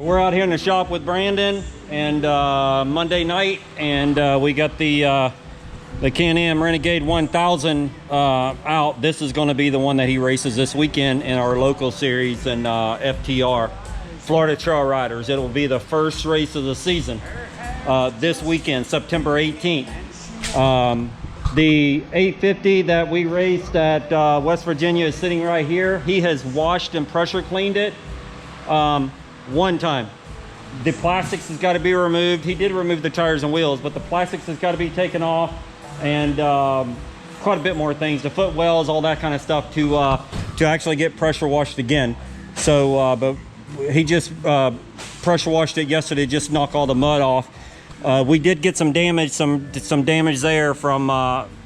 We're out here in the shop with Brandon, and Monday night, and we got the Can-Am Renegade 1000 out. This is going to be the one that he races this weekend in our local series in FTR, Florida Trail Riders. It will be the first race of the season this weekend, September 18th. The 850 that we raced at West Virginia is sitting right here. He has washed and pressure cleaned it one time. The plastics has got to be removed. He did remove the tires and wheels, but the plastics has got to be taken off, and quite a bit more things, the footwells, all that kind of stuff, to actually get pressure washed again. So but he just pressure washed it yesterday, just knock all the mud off. We did get some damage, some damage there from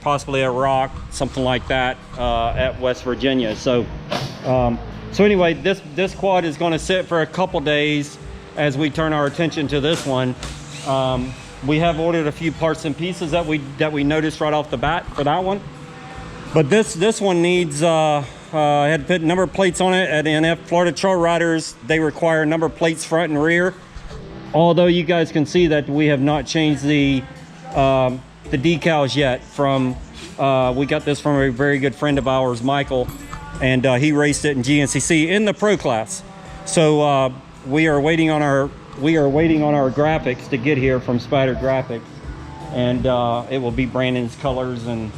possibly a rock, something like that, at West Virginia. So so anyway, this quad is going to sit for a couple days as we turn our attention to this one. We have ordered a few parts and pieces that we noticed right off the bat for that one, but this one needs I had to put number plates on it. At NF Florida Trail Riders, they require number plates front and rear. Although you guys can see that we have not changed the decals yet. From we got this from a very good friend of ours, Michael, and he raced it in GNCC in the pro class. So we are waiting on our graphics to get here from Spider Graphics, and it will be Brandon's colors and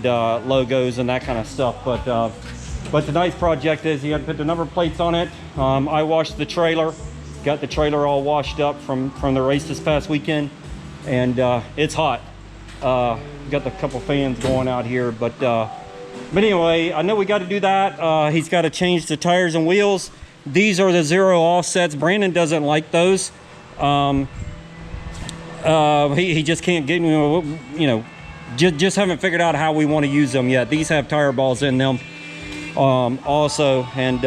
logos and that kind of stuff. But tonight's project is he had to put the number plates on it. I washed the trailer. Got the trailer all washed up from the race this past weekend, and it's hot. Got the couple fans going out here, but anyway, I know we got to do that. He's got to change the tires and wheels. These are the zero offsets. Brandon doesn't like those. He just can't get, just haven't figured out how we want to use them yet. These have tire balls in them also, and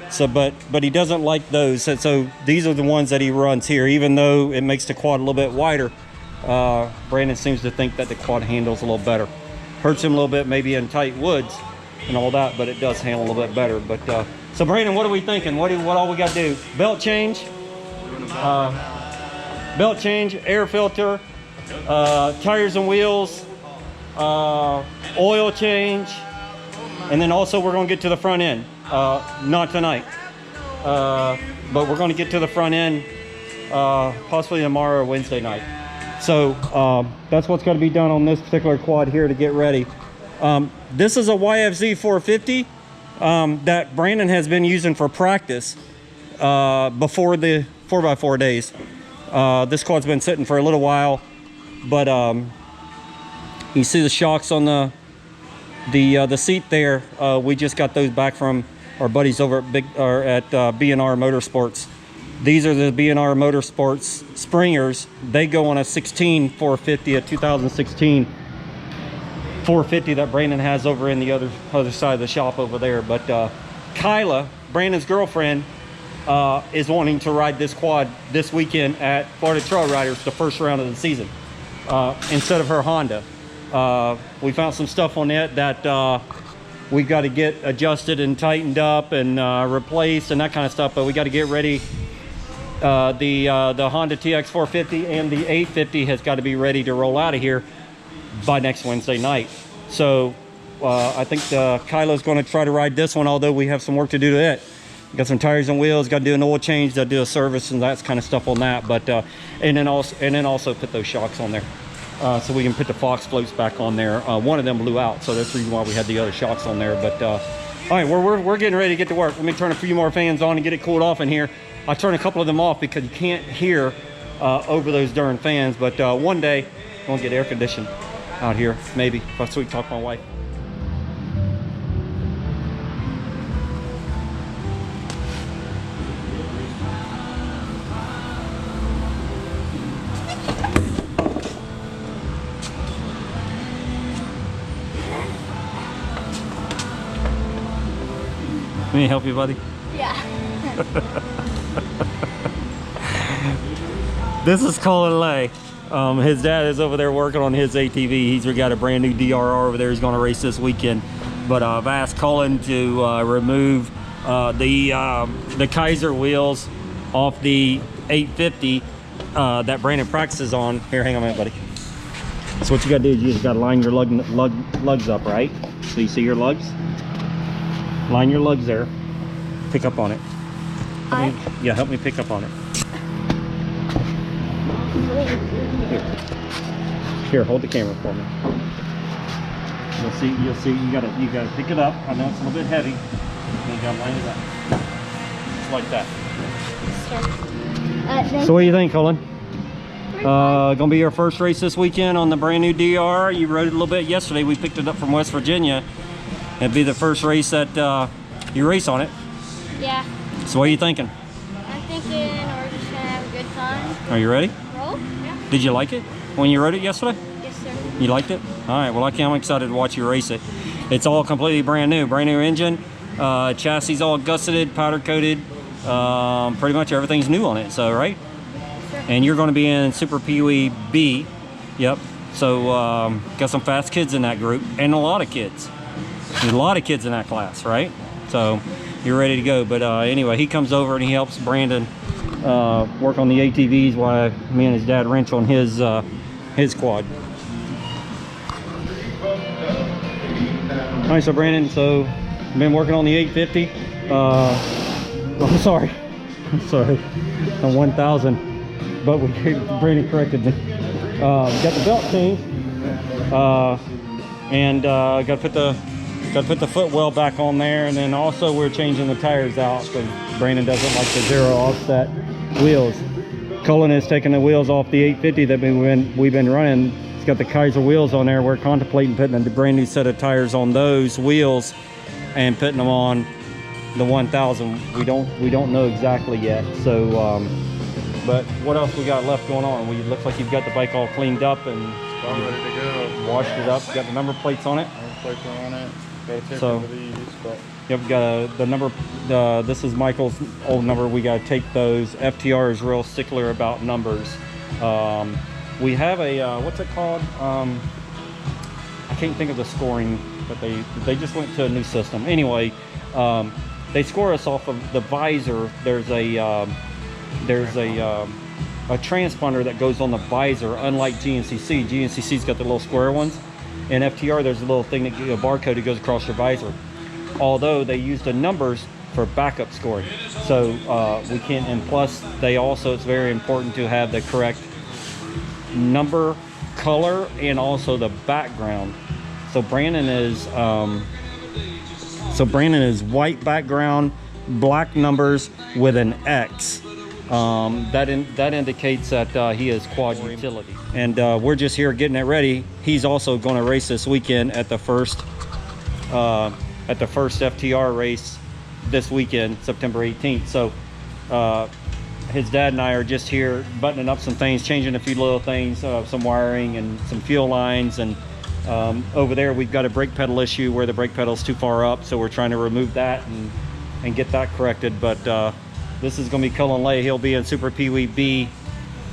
so but he doesn't like those. So these are the ones that he runs here, even though it makes the quad a little bit wider. Brandon seems to think that the quad handles a little better. Hurts him a little bit maybe in tight woods and all that, but it does handle a little bit better. But so Brandon, what are we thinking? What all we got to do? Belt change, air filter, tires and wheels, oil change, and then also we're going to get to the front end. Not tonight, but we're going to get to the front end possibly tomorrow or Wednesday night. So that's what's got to be done on this particular quad here to get ready. This is a YFZ 450 that Brandon has been using for practice before the 4x4 days. This quad's been sitting for a little while, but you see the shocks on the seat there. We just got those back from our buddies over at B&R Motorsports. These are the B&R Motorsports Springers. They go on a 16 450, a 2016 450 that Brandon has over in the other side of the shop over there. But Kyla, Brandon's girlfriend, is wanting to ride this quad this weekend at Florida Trail Riders, the first round of the season, instead of her Honda. We found some stuff on it that we got to get adjusted and tightened up and replaced and that kind of stuff, but we got to get ready. The Honda TX 450 and the 850 has got to be ready to roll out of here by next Wednesday night. So I think Kyla's going to try to ride this one, although we have some work to do to it. Got some tires and wheels, got to do an oil change, got to do a service and that kind of stuff on that. But and then also put those shocks on there. So we can put the Fox floats back on there. One of them blew out, so that's the reason why we had the other shocks on there. But all right, we're getting ready to get to work. Let me turn a few more fans on and get it cooled off in here. I turn a couple of them off because you can't hear over those darn fans. But one day we'll get air conditioned out here, maybe. If I sweet talk my wife. Let me help you, buddy. Yeah. This is Colin Lay. His dad is over there working on his ATV. He's got a brand new DRR over there. He's going to race this weekend. But I've asked Colin to remove the Kaiser wheels off the 850 that Brandon practices on. Here, hang on a minute, buddy. So what you gotta do is you just gotta line your lugs up, right? So you see your lugs? Line your lugs there. Pick up on it. Help me pick up on it. Here, hold the camera for me. You'll see, you gotta pick it up. I know it's a little bit heavy. And you gotta line it up. Just like that. So what do you think, Colin? Gonna be your first race this weekend on the brand new DR. You rode it a little bit yesterday. We picked it up from West Virginia. It'd be the first race that you race on it. Yeah. So what are you thinking? I'm thinking we're just gonna have a good time. Are you ready? Roll? Yeah. Did you like it when you rode it yesterday? Yes, sir. You liked it? All right, well I'm excited to watch you race it. It's all completely brand new engine, chassis all gusseted, powder coated, pretty much everything's new on it, so right? Yes, sir. And you're going to be in Super Pee Wee B, yep. So got some fast kids in that group, and a lot of kids. There's a lot of kids in that class, right? So you're ready to go. But anyway, he comes over and he helps Brandon work on the ATVs while me and his dad wrench on his quad. All right, so Brandon, I've been working on the 850. I'm sorry, on 1000, but Brandon corrected me. Got the belt changed, and got to put the footwell back on there, and then also we're changing the tires out because Brandon doesn't like the zero offset wheels. Cullen has taken the wheels off the 850 that we've been running. It's got the Kaiser wheels on there. We're contemplating putting a brand new set of tires on those wheels and putting them on the 1000. We don't know exactly yet. So but what else we got left going on? Looks like you've got the bike all cleaned up and all ready to go. Washed it up. Got the number plates on it. Number plates are on it. Gotta take So, over these, but yep, got the number. This is Michael's old number. We got to take those. FTR is real stickler about numbers. We have a what's it called? I can't think of the scoring, but they just went to a new system. Anyway, they score us off of the visor. There's a transponder that goes on the visor, unlike GNCC. GNCC's got the little square ones. In FTR, there's a little thing that a barcode that goes across your visor. Although they use the numbers for backup scoring, so we can't. And plus, it's very important to have the correct number, color, and also the background. So Brandon is white background, black numbers with an X. That indicates that he is quad utility. And we're just here getting it ready. He's also going to race this weekend at the first FTR race this weekend, September 18th. So his dad and I are just here buttoning up some things, changing a few little things, some wiring and some fuel lines. And over there we've got a brake pedal issue where the brake pedal's too far up, so we're trying to remove that and get that corrected. But this is going to be Cullen Lay. He'll be in Super Pee Wee B.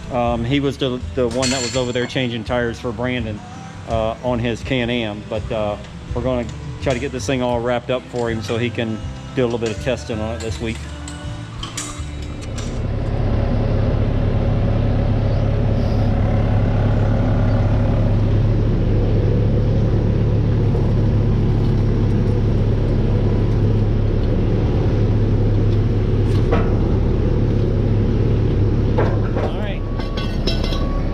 He was the one that was over there changing tires for Brandon on his Can-Am. But we're going to try to get this thing all wrapped up for him so he can do a little bit of testing on it this week.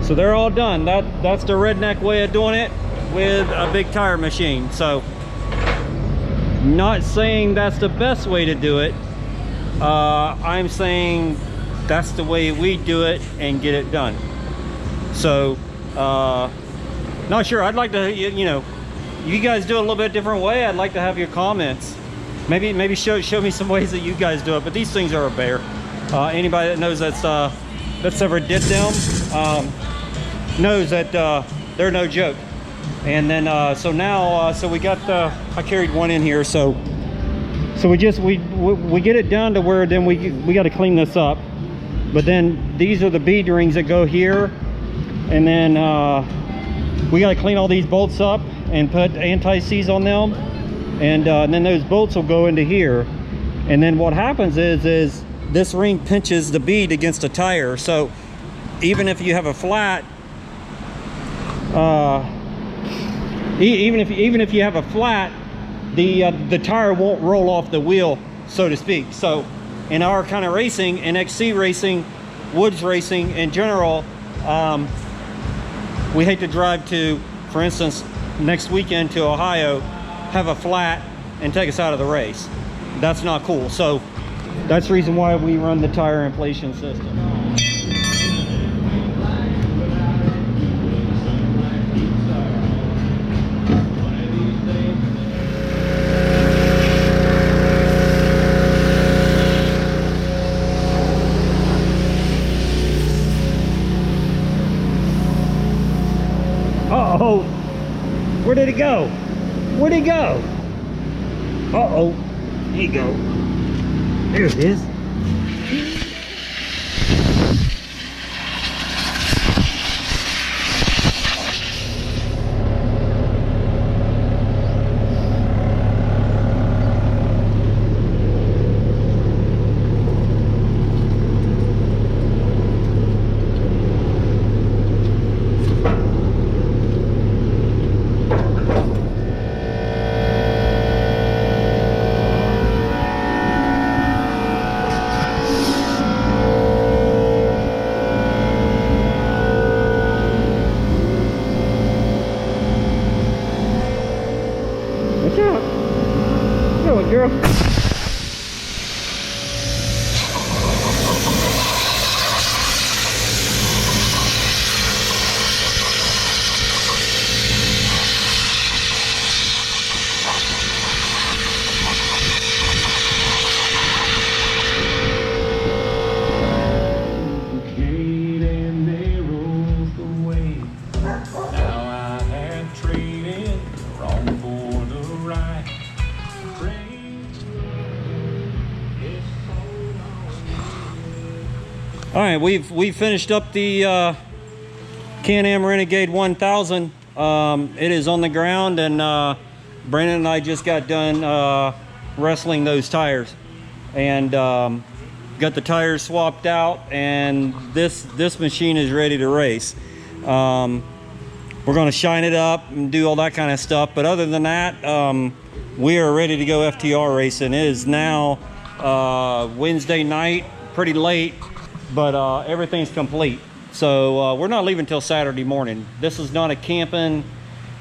So they're all done. That's the redneck way of doing it with a big tire machine. So not saying that's the best way to do it. I'm saying that's the way we do it and get it done. So not sure. I'd like to, you guys do it a little bit different way. I'd like to have your comments. Maybe show me some ways that you guys do it. But these things are a bear. Anybody that knows that's ever did them knows that they're no joke. And then so now we got I carried one in here, so we get it down to where then we got to clean this up. But then these are the bead rings that go here, and then we got to clean all these bolts up and put anti-seize on them, and then those bolts will go into here. And then what happens is this ring pinches the bead against a tire. So even if you have a flat, even if you have a flat, the tire won't roll off the wheel, so to speak. So in our kind of racing, in XC racing, woods racing in general, we hate to drive to, for instance, next weekend to Ohio, have a flat and take us out of the race. That's not cool. So that's the reason why we run the tire inflation system. Uh-oh, where did it go? Where'd it go? Uh-oh, there you go. There it is. Watch out. Go it, girl. All right, we've finished up the Can-Am Renegade 1000. It is on the ground, and Brandon and I just got done wrestling those tires, and got the tires swapped out, and this machine is ready to race. We're going to shine it up and do all that kind of stuff, but other than that, we are ready to go FTR racing. It is now Wednesday night, pretty late, but everything's complete. So we're not leaving till Saturday morning. This is not a camping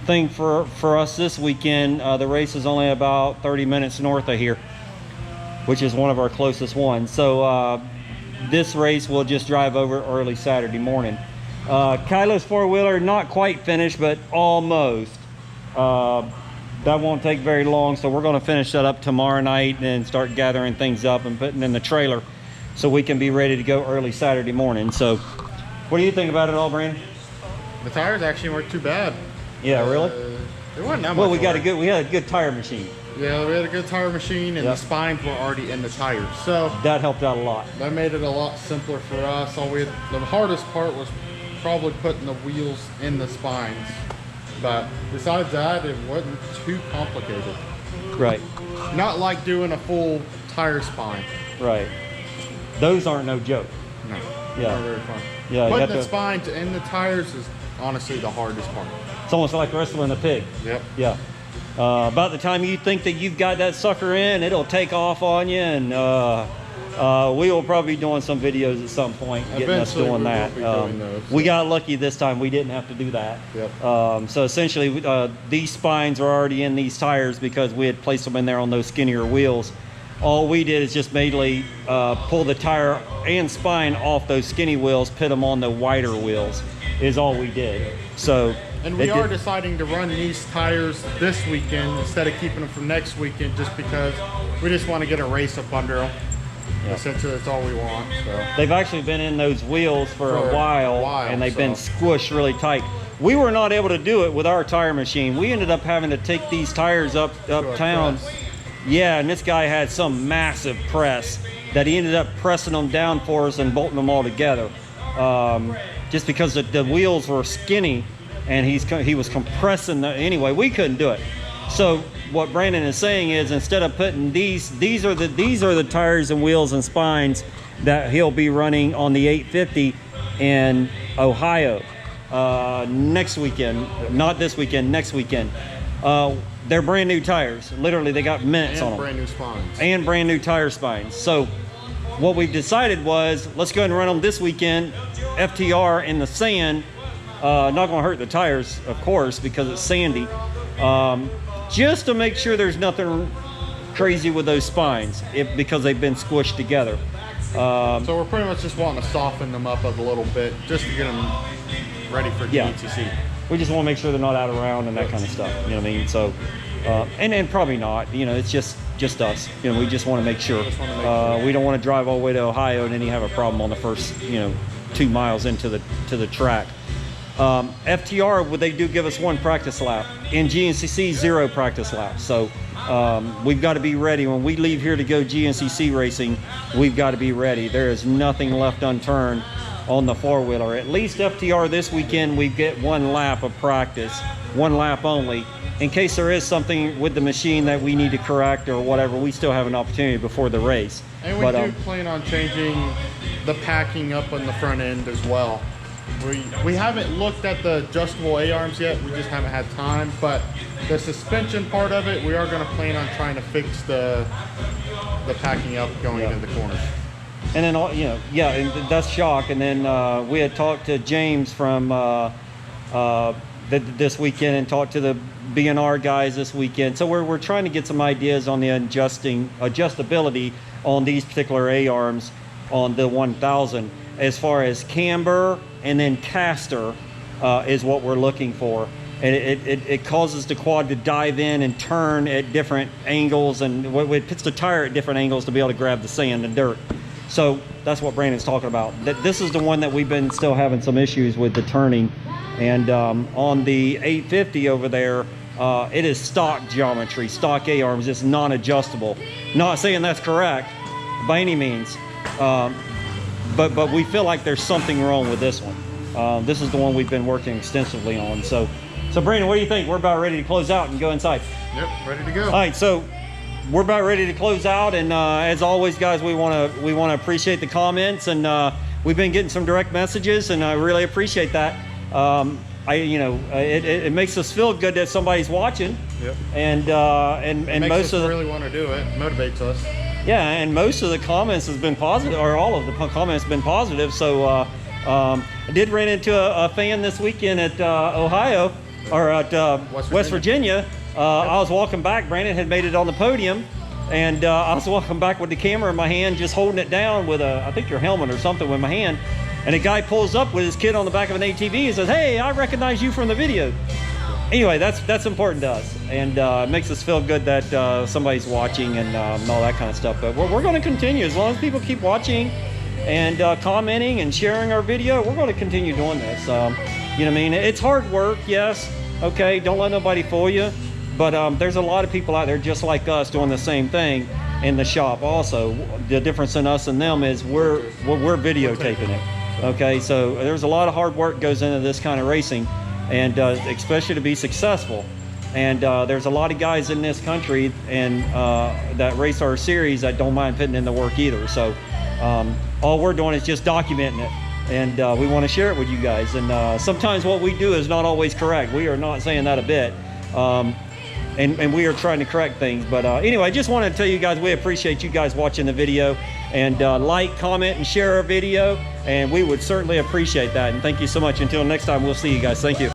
thing for us this weekend. The race is only about 30 minutes north of here, which is one of our closest ones. So this race we'll just drive over early Saturday morning. Kylo's four-wheeler not quite finished, but almost. That won't take very long, so we're going to finish that up tomorrow night and start gathering things up and putting in the trailer so we can be ready to go early Saturday morning. So what do you think about it all, Brandon? The tires actually weren't too bad. Yeah, really? They weren't that much. Well, we had a good tire machine. Yeah, we had a good tire machine, and Yep. the spines were already in the tires, so That helped out a lot. that made it a lot simpler for us. The hardest part was probably putting the wheels in the spines, but besides that, it wasn't too complicated. Right, Not like doing a full tire spine. right. Those aren't no joke. No, Yeah. not very fun. Yeah, you Putting have the to- spines in the tires is honestly the hardest part. It's almost like wrestling a pig. Yep. Yeah. About the time you think that you've got that sucker in, it'll take off on you, and we will probably be doing some videos at some point getting Eventually us doing we will that. be doing those, We so. got lucky this time. We didn't have to do that. Yep. So essentially, these spines are already in these tires because we had placed them in there on those skinnier wheels. All we did is just mainly pull the tire and spine off those skinny wheels, put them on the wider wheels, is all we did. So. And we it are did- deciding to run these tires this weekend instead of keeping them for next weekend, just because we just want to get a race up under them. Yeah. Essentially, that's all we want. So. They've actually been in those wheels for a while, and they've been squished really tight. We were not able to do it with our tire machine. We ended up having to take these tires uptown. Yeah, and this guy had some massive press that he ended up pressing them down for us and bolting them all together. Just because the wheels were skinny, and he was compressing anyway. We couldn't do it. So what Brandon is saying is, instead of putting these are the tires and wheels and spines that he'll be running on the 850 in Ohio next weekend. Not this weekend, next weekend. They're brand new tires. Literally, they got minutes on them. brand new spines. And brand new tire spines. So what we decided was, let's go ahead and run them this weekend, FTR in the sand. Not gonna hurt the tires, of course, because it's sandy. Just to make sure there's nothing crazy with those spines, because they've been squished together. So we're pretty much just wanting to soften them up a little bit, just to get them ready for GNCC. We just want to make sure they're not out of round and that kind of stuff. You know what I mean? So, and probably not. You know, it's just us. You know, we just want to make sure. We don't want to drive all the way to Ohio and then you have a problem on the first, 2 miles into the track. FTR, they do give us 1 practice lap. In GNCC, 0 practice laps. So we've got to be ready. When we leave here to go GNCC racing, we've got to be ready. There is nothing left unturned on the 4-wheeler. At least FTR this weekend, we get 1 lap of practice, 1 lap only. In case there is something with the machine that we need to correct or whatever, we still have an opportunity before the race. And we do plan on changing the packing up on the front end as well. We haven't looked at the adjustable A-arms yet, we just haven't had time, but the suspension part of it, we are going to plan on trying to fix the packing up going into the corners. And then, and that's shock. And then we had talked to James from this weekend and talked to the B&R guys this weekend. So we're trying to get some ideas on the adjustability on these particular A-arms on the 1000. As far as camber and then caster is what we're looking for. And it causes the quad to dive in and turn at different angles, and it puts the tire at different angles to be able to grab the sand and dirt. So that's what Brandon's talking about. This is the one that we've been still having some issues with the turning. And on the 850 over there, it is stock geometry, stock A-arms, it's non-adjustable. Not saying that's correct by any means, but we feel like there's something wrong with this one. This is the one we've been working extensively on. So Brandon, what do you think? We're about ready to close out and go inside. Yep, ready to go. All right, so we're about ready to close out, and as always, guys, we want to appreciate the comments, and we've been getting some direct messages, and I really appreciate that. It makes us feel good that somebody's watching. Yep. And makes most us of really want to do it. Motivates us. Yeah, and most of the comments has been positive, or all of the comments have been positive. So I did run into a fan this weekend at Ohio, or at West Virginia. I was walking back. Brandon had made it on the podium, and I was walking back with the camera in my hand, just holding it down with I think your helmet or something with my hand. And a guy pulls up with his kid on the back of an ATV and says, "Hey, I recognize you from the video." Anyway, that's important to us, and it makes us feel good that somebody's watching and all that kind of stuff. But we're going to continue as long as people keep watching and commenting and sharing our video. We're going to continue doing this. You know what I mean? It's hard work, yes. Okay, don't let nobody fool you. But there's a lot of people out there just like us doing the same thing in the shop. Also, the difference in us and them is we're videotaping it. Okay, so there's a lot of hard work goes into this kind of racing, and especially to be successful. And there's a lot of guys in this country and that race our series that don't mind putting in the work either. So all we're doing is just documenting it, and we want to share it with you guys. And sometimes what we do is not always correct. We are not saying that a bit. And we are trying to correct things. But anyway, I just wanted to tell you guys we appreciate you guys watching the video, and like, comment, and share our video, and we would certainly appreciate that. And thank you so much. Until next time, we'll see you guys. Thank you.